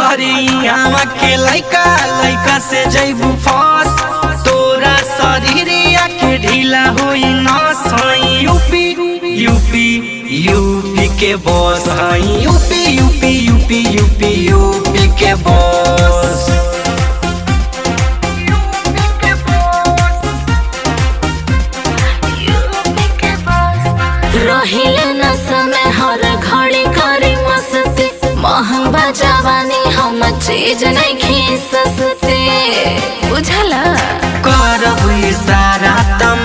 अरे यहाँ के लइका लइका से जैबू फस तोरा शरीरिया के ढीला होई नस। यूपी यूपी यूपी के बॉस हई UP UP UP UP UP के बॉस। रहिले नशा में हर घड़ी करी मस्ती महंगा जवानी हम चीज नहीं खी सस्ती बुझला करब इशारा तम